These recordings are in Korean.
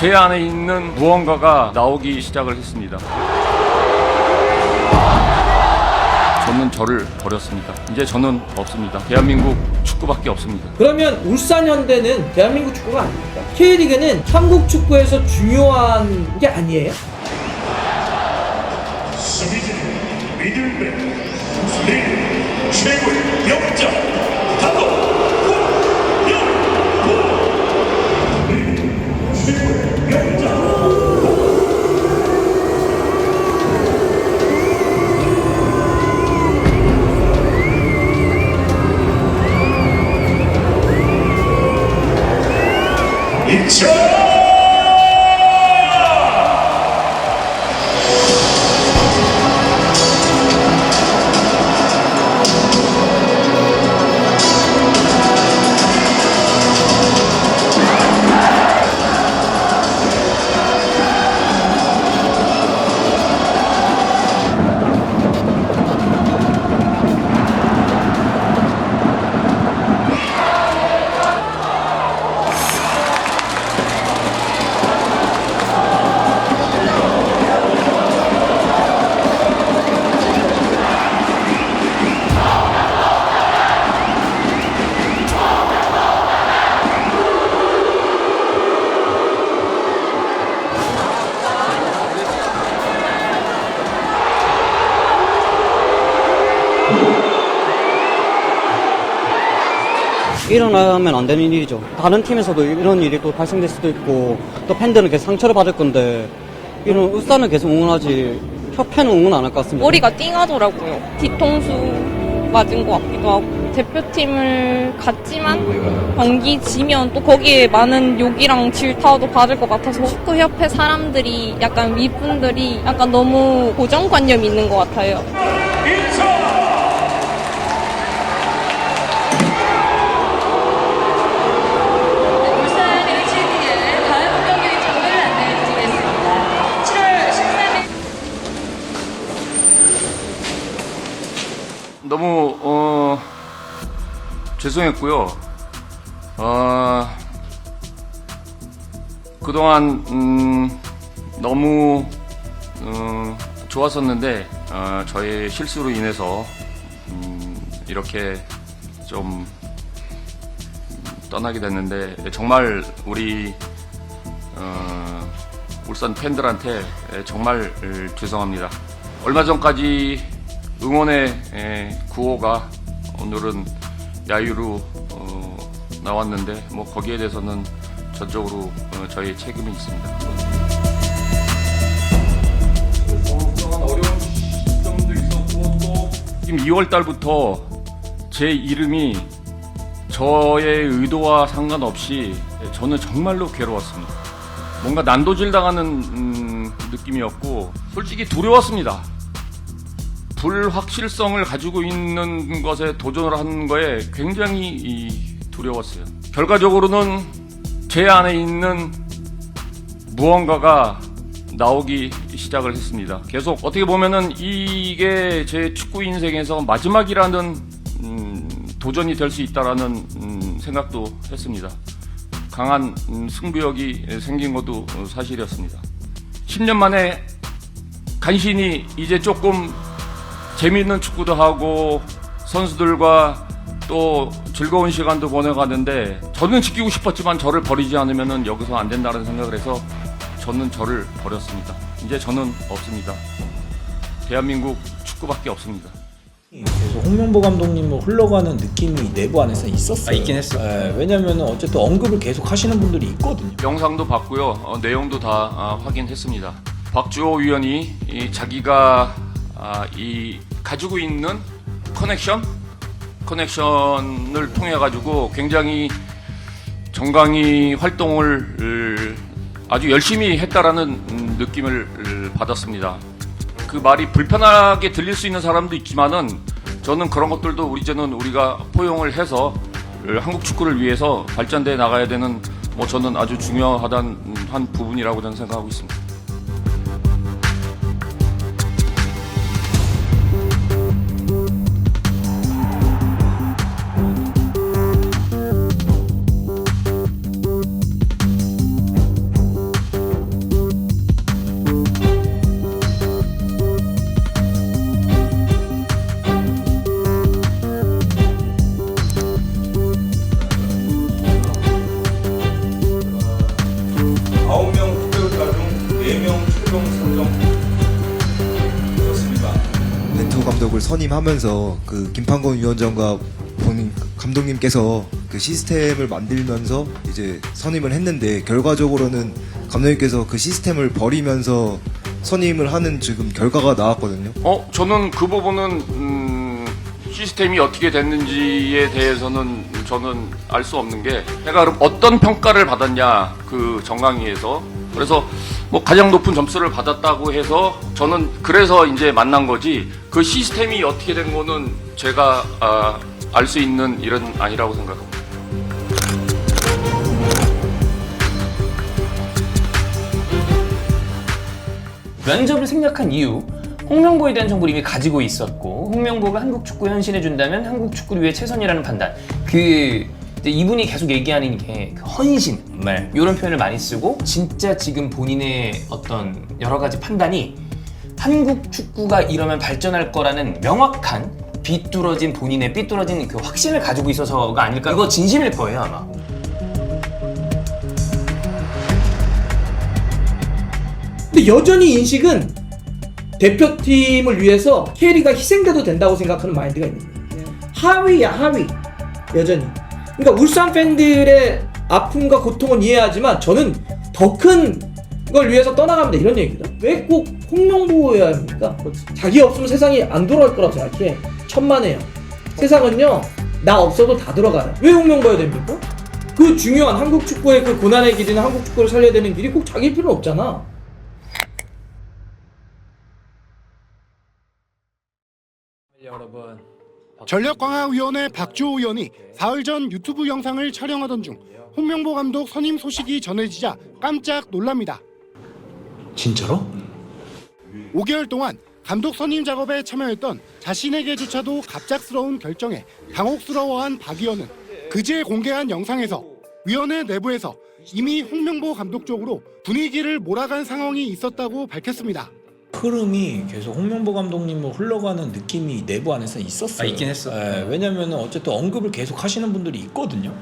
제 안에 있는 무언가가 나오기 시작을 했습니다. 저는 저를 버렸습니다. 이제 저는 없습니다. 대한민국 축구밖에 없습니다. 그러면 울산현대는 대한민국 축구가 아닙니까? K리그는 한국 축구에서 중요한 게 아니에요? 수비진 미들백 리그 최고의 역자 감독 홍명보 리그 최고의 역자 일어나면 안 되는 일이죠. 다른 팀에서도 이런 일이 또 발생될 수도 있고 또 팬들은 계속 상처를 받을 건데 이런 울산을 계속 응원하지 협회는 응원 안 할 것 같습니다. 머리가 띵하더라고요. 뒤통수 맞은 것 같기도 하고 대표팀을 갔지만 경기 지면 또 거기에 많은 욕이랑 질타도 받을 것 같아서 축구협회 사람들이 약간 윗분들이 약간 너무 고정관념이 있는 것 같아요. 너무 죄송했고요. 그동안 너무 좋았었는데 저의 실수로 인해서 이렇게 좀 떠나게 됐는데 정말 우리 울산 팬들한테 정말 죄송합니다. 얼마 전까지 응원의 구호가 오늘은 야유로 나왔는데 뭐 거기에 대해서는 전적으로 저희 책임이 있습니다. 어려운 시점도 있었고 또 지금 2월 달부터 제 이름이 저의 의도와 상관없이 저는 정말로 괴로웠습니다. 뭔가 난도질 당하는 느낌이었고 솔직히 두려웠습니다. 불확실성을 가지고 있는 것에 도전을 하는 거에 굉장히 두려웠어요. 결과적으로는 제 안에 있는 무언가가 나오기 시작을 했습니다. 계속 어떻게 보면은 이게 제 축구 인생에서 마지막이라는 도전이 될 수 있다라는 생각도 했습니다. 강한 승부욕이 생긴 것도 사실이었습니다. 10년 만에 간신히 이제 조금 재미있는 축구도 하고 선수들과 또 즐거운 시간도 보내가는데 저는 지키고 싶었지만 저를 버리지 않으면 여기서 안 된다는 생각을 해서 저는 저를 버렸습니다. 이제 저는 없습니다. 대한민국 축구밖에 없습니다. 계속 홍명보 감독님을 흘러가는 느낌이 내부 안에서 있었어요. 있긴 했어요. 네, 왜냐면 어쨌든 언급을 계속 하시는 분들이 있거든요. 영상도 봤고요. 내용도 다 확인했습니다. 박주호 위원이 자기가 이 가지고 있는 커넥션을 통해 가지고 굉장히 정강이 활동을 아주 열심히 했다라는 느낌을 받았습니다. 그 말이 불편하게 들릴 수 있는 사람도 있지만은 저는 그런 것들도 이제는 우리가 포용을 해서 한국 축구를 위해서 발전돼 나가야 되는 저는 아주 중요하다는 한 부분이라고 저는 생각하고 있습니다. 최종 선정 그렇습니다. 벤투 감독을 선임하면서 그 김판곤 위원장과 본인 감독님께서 그 시스템을 만들면서 이제 선임을 했는데 결과적으로는 감독님께서 그 시스템을 버리면서 선임을 하는 지금 결과가 나왔거든요. 저는 그 부분은 시스템이 어떻게 됐는지에 대해서는 저는 알 수 없는 게 내가 그럼 어떤 평가를 받았냐 그 정강이에서 그래서 뭐 가장 높은 점수를 받았다고 해서 저는 그래서 이제 만난 거지 그 시스템이 어떻게 된 거는 제가 알 수 있는 일은 아니라고 생각합니다. 면접을 생략한 이유, 홍명보에 대한 정보를 이미 가지고 있었고 홍명보가 한국 축구에 헌신해준다면 한국 축구를 위해 최선이라는 판단. 이제 이분이 계속 얘기하는 게 그 헌신, 이런 표현을 많이 쓰고 진짜 지금 본인의 어떤 여러 가지 판단이 한국 축구가 이러면 발전할 거라는 명확한 삐뚤어진 본인의 삐뚤어진 그 확신을 가지고 있어서가 아닐까. 이거 진심일 거예요 아마. 근데 여전히 인식은 대표팀을 위해서 K리그가 희생돼도 된다고 생각하는 마인드가 있는 거예요. 하위야 하위 여전히. 그러니까 울산 팬들의 아픔과 고통은 이해하지만 저는 더 큰 걸 위해서 떠나가면 돼 이런 얘기다. 왜 꼭 홍명보여야 합니까? 자기 없으면 세상이 안 돌아갈 거라고 생각해. 천만에요. 세상은요 나 없어도 다 돌아가요. 왜 홍명보여야 됩니까? 그 중요한 한국 축구의 그 고난의 길이나 한국 축구를 살려야 되는 길이 꼭 자기일 필요는 없잖아. 여러분. 전력강화위원회 박주호 의원이 사흘 전 유튜브 영상을 촬영하던 중 홍명보 감독 선임 소식이 전해지자 깜짝 놀랍니다. 진짜로? 5개월 동안 감독 선임 작업에 참여했던 자신에게조차도 갑작스러운 결정에 당혹스러워한 박 의원은 그제 공개한 영상에서 위원회 내부에서 이미 홍명보 감독 쪽으로 분위기를 몰아간 상황이 있었다고 밝혔습니다. 흐름이 계속 홍명보 감독님으로 흘러가는 느낌이 내부 안에서 있었어요. 있긴 했어. 왜냐면은 어쨌든 언급을 계속 하시는 분들이 있거든요.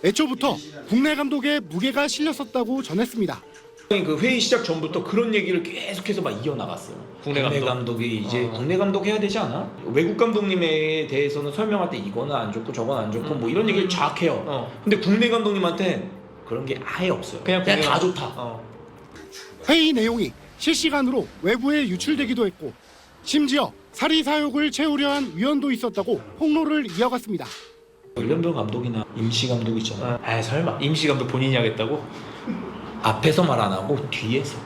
애초부터 국내 감독의 무게가 실렸었다고 전했습니다. 그 회의 시작 전부터 그런 얘기를 계속해서 막 이어나갔어요. 국내 감독이 이제 국내 감독 해야 되지 않아? 외국 감독님에 대해서는 설명할 때 이거는 안 좋고 저건 안 좋고 뭐 이런 얘기를 쫙 해요. 근데 국내 감독님한테 그런 게 아예 없어요. 그냥 다 좋다. 회의 내용이 실시간으로 외부에 유출되기도 했고 심지어 사리사욕을 채우려 한 위원도 있었다고 폭로를 이어갔습니다. 이런도 감독이나 임시 감독 있잖아. 아 설마 임시 감독 본인이 하겠다고? 앞에서 말 안 하고 뒤에서.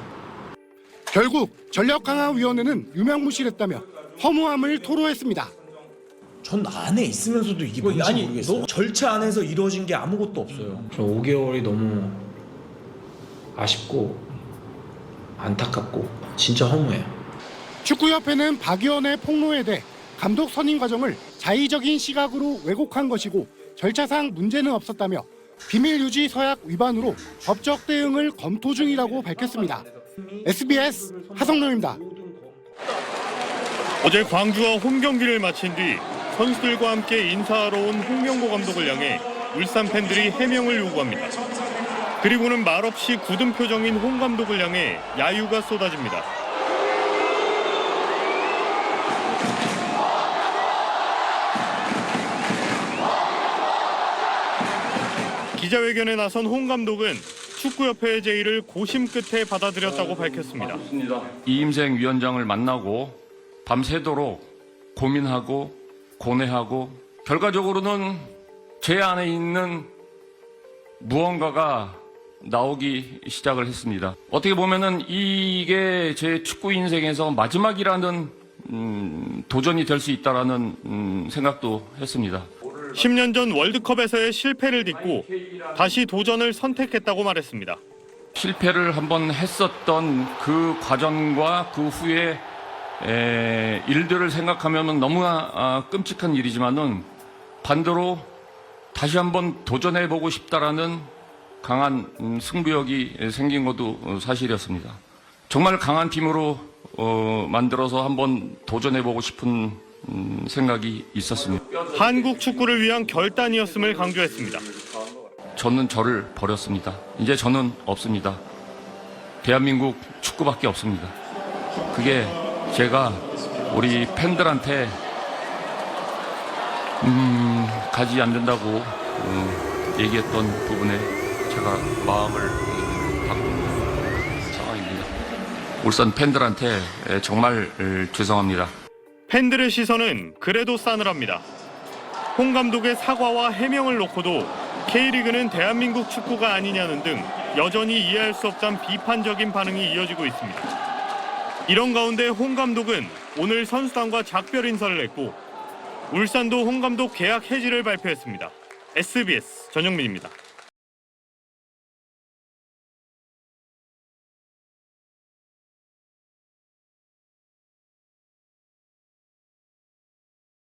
결국 전력강화위원회는 유명무실했다며 허무함을 토로했습니다. 전 안에 있으면서도 이게 뭔지 모르겠어요. 절차 안에서 이루어진 게 아무것도 없어요. 저 5개월이 너무 아쉽고 안타깝고 진짜 허무해요. 축구협회는 박 의원의 폭로에 대해 감독 선임 과정을 자의적인 시각으로 왜곡한 것이고 절차상 문제는 없었다며 비밀 유지 서약 위반으로 법적 대응을 검토 중이라고 밝혔습니다. SBS 하성룡입니다. 어제 광주와 홈 경기를 마친 뒤 선수들과 함께 인사하러 온 홍명보 감독을 향해 울산 팬들이 해명을 요구합니다. 그리고는 말없이 굳은 표정인 홍 감독을 향해 야유가 쏟아집니다. 기자회견에 나선 홍 감독은 축구협회의 제의를 고심 끝에 받아들였다고 밝혔습니다. 이임생 위원장을 만나고 밤새도록 고민하고 고뇌하고 결과적으로는 제 안에 있는 무언가가 나오기 시작을 했습니다. 어떻게 보면은 이게 제 축구 인생에서 마지막이라는 도전이 될 수 있다라는 생각도 했습니다. 10년 전 월드컵에서의 실패를 딛고 다시 도전을 선택했다고 말했습니다. 실패를 한번 했었던 그 과정과 그 후에 일들을 생각하면 너무나 끔찍한 일이지만은 반대로 다시 한번 도전해보고 싶다라는 강한 승부욕이 생긴 것도 사실이었습니다. 정말 강한 팀으로 만들어서 한번 도전해보고 싶은 생각이 있었습니다. 한국 축구를 위한 결단이었음을 강조했습니다. 저는 저를 버렸습니다. 이제 저는 없습니다. 대한민국 축구밖에 없습니다. 그게 제가 우리 팬들한테 가지 않는다고 얘기했던 부분에 제가 마음을 바꾼 상황입니다. 울산 팬들한테 정말 죄송합니다. 팬들의 시선은 그래도 싸늘합니다. 홍 감독의 사과와 해명을 놓고도 K리그는 대한민국 축구가 아니냐는 등 여전히 이해할 수 없다는 비판적인 반응이 이어지고 있습니다. 이런 가운데 홍 감독은 오늘 선수단과 작별 인사를 했고 울산도 홍 감독 계약 해지를 발표했습니다. SBS 전영민입니다.